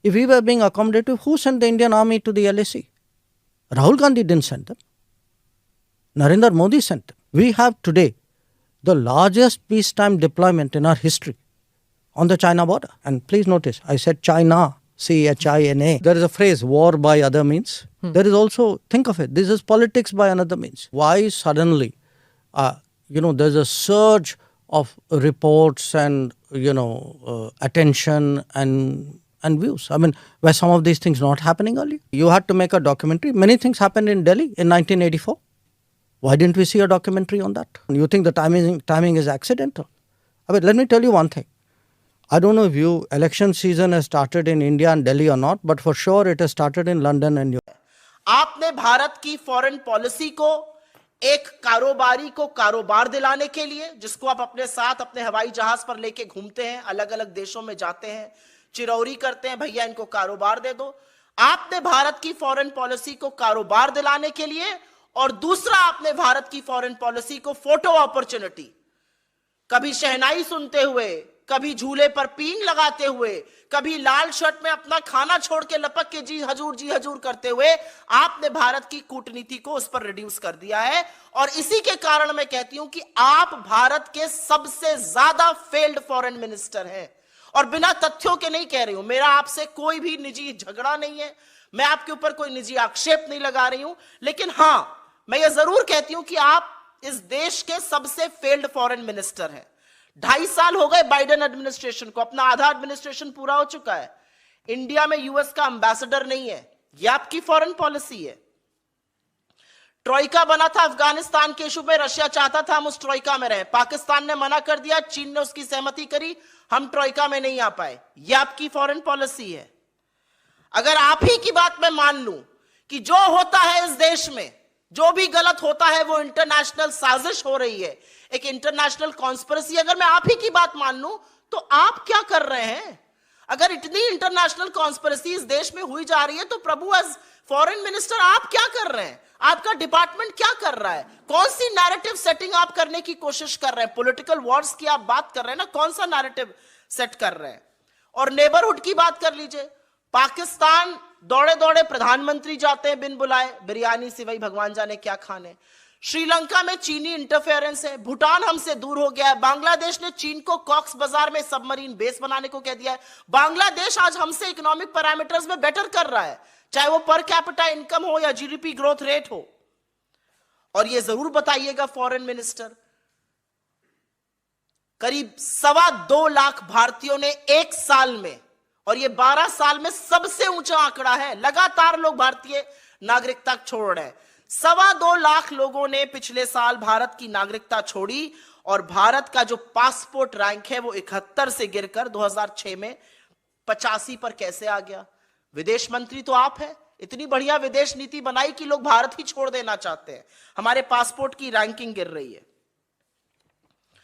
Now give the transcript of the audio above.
If we were being accommodative, who sent the Indian army to the LAC? Rahul Gandhi didn't send them. Narendra Modi sent them. We have today the largest peacetime deployment in our history on the China border. And please notice, I said China, China. There is a phrase, war by other means. There is also, think of it, this is politics by another means. Why suddenly, there's a surge of reports and, attention and views. I mean, were some of these things not happening earlier? You had to make a documentary. Many things happened in Delhi in 1984. Why didn't we see a documentary on that? You think the timing is accidental? I mean, let me tell you one thing. I don't know if election season has started in India and Delhi or not, but for sure it has started in London and New York. आपने भारत की foreign policy को एक कारोबारी को कारोबार दिलाने के लिए, जिसको आप अपने साथ अपने हवाई जहाज पर लेके घूमते हैं, अलग अलग देशों में जाते हैं, चिरौरी करते हैं, भैया इनको कारोबार दे दो। आपने भारत की फॉरेन पॉलिसी को कारोबार दिलाने के लिए, और दूसरा आपने भारत की फॉरेन पॉलिसी को फोटो अपॉर्चुनिटी, कभी शहनाई सुनते हुए, कभी झूले पर पींग लगाते हुए, कभी लाल शर्ट में अपना खाना छोड़ के लपक के जी हजूर करते हुए आपने भारत की कूटनीति को उस पर रिड्यूस कर दिया है। और इसी के कारण मैं कहती हूं कि आप भारत के सबसे ज्यादा फेल्ड फॉरेन मिनिस्टर हैं। और बिना तथ्यों के नहीं कह रही हूं, मेरा आपसे कोई भी निजी झगड़ा नहीं है, मैं आपके ऊपर कोई निजी आक्षेप नहीं लगा रही हूं, लेकिन हां, मैं ये जरूर कहती हूं कि आप इस देश के सबसे फेल्ड फॉरेन मिनिस्टर हैं। 2.5 साल हो गए बाइडेन एडमिनिस्ट्रेशन को, अपना आधा एडमिनिस्ट्रेशन पूरा हो चुका है। इंडिया में यूएस का एम्बेसडर नहीं है, यह आपकी फॉरेन पॉलिसी है। ट्रोइका बना था अफगानिस्तान के इशू में, रशिया चाहता था हम उस ट्रोइका में रहें, पाकिस्तान ने मना कर दिया, चीन ने उसकी सहमति करी, हम ट्रोइका में नहीं आ पाए, यह आपकी फॉरेन पॉलिसी है। अगर आप ही की बात मैं मान लूं कि जो होता है इस देश में, जो भी गलत होता है वो इंटरनेशनल साजिश हो रही है, एक इंटरनेशनल कॉन्स्पिरेसी, अगर मैं आप ही की बात मान लूं तो आप क्या कर रहे हैं? अगर इतनी इंटरनेशनल कॉन्स्पिरेसी इस देश में हुई जा रही है तो प्रभु एज फॉरेन मिनिस्टर आप क्या कर रहे हैं? आपका डिपार्टमेंट क्या कर रहा है? कौन सी नैरेटिव सेटिंग आप करने की कोशिश कर रहे हैं? पॉलिटिकल वॉर्स की आप बात कर रहे हैं ना, कौन सा नैरेटिव सेट कर रहे हैं? और नेबरहुड की बात कर लीजिए, पाकिस्तान दौड़े दौड़े प्रधानमंत्री जाते हैं बिन बुलाए, बिरयानी सिवाई भगवान जाने क्या खाने। श्रीलंका में चीनी इंटरफेरेंस है, भूटान हमसे दूर हो गया है, बांग्लादेश ने चीन को कॉक्स बाजार में सबमरीन बेस बनाने को कह दिया है। बांग्लादेश आज हमसे इकोनॉमिक पैरामीटर्स में बेटर कर रहा है, चाहे वो पर कैपिटा इनकम हो या जीडीपी ग्रोथ रेट हो। और ये जरूर बताइएगा फॉरेन मिनिस्टर, करीब 2.25 लाख भारतीयों ने एक साल में, और ये 12 साल में सबसे ऊंचा आंकड़ा है, लगातार लोग भारतीय नागरिकता छोड़ रहे हैं। 2.25 लाख लोगों ने पिछले साल भारत की नागरिकता छोड़ी, और भारत का जो पासपोर्ट रैंक है वो 71 से गिरकर 2006 में 85 पर कैसे आ गया? विदेश मंत्री तो आप हैं, इतनी बढ़िया विदेश नीति बनाई कि लोग भारत ही छोड़ देना चाहते हैं, हमारे पासपोर्ट की रैंकिंग गिर रही है।